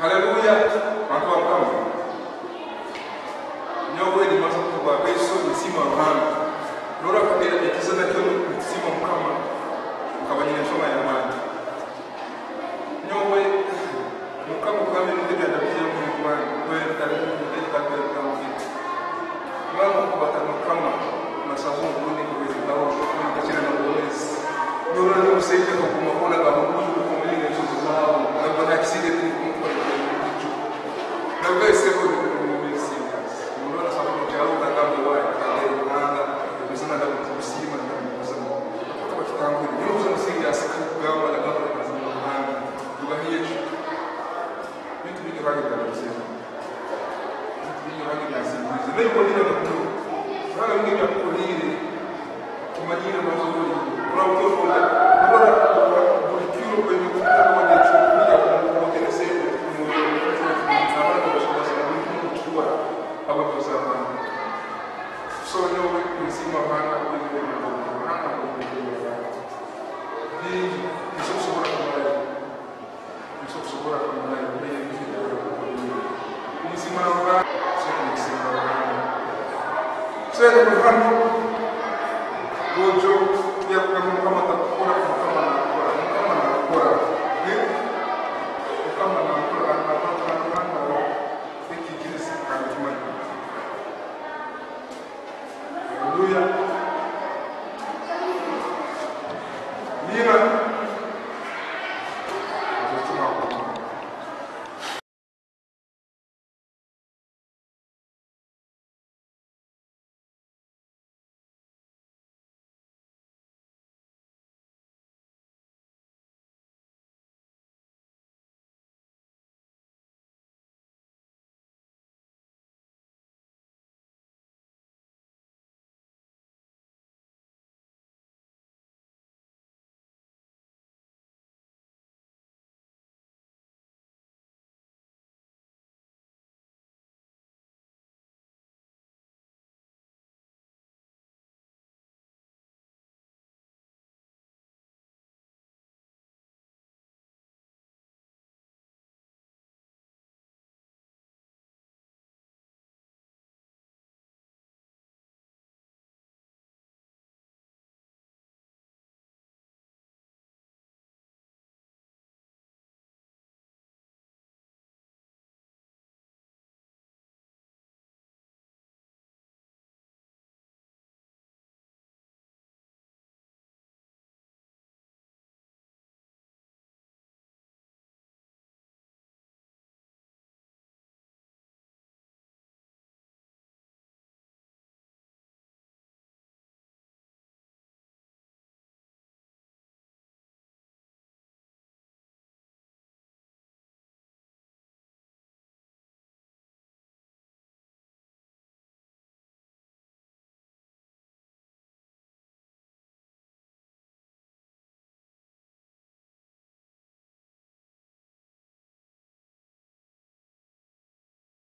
Haleluya. Watu wa kama nyowe ni masoko kwa beso msima wa mama nora kabila ikizana kyo msima mkama mkabanyine choma ya mama nyowe mkama kwa mimi ndio ndabije mkwa kwa karibu ndio kabila kama hivi mama kwa kama masazo ngoni kwa sababu kwa kachana na uongozi nora ni msaidie kwa kumwona kama Mungu kwa mimi ni chozo zao na kwa accident kwa na wewe sema Saya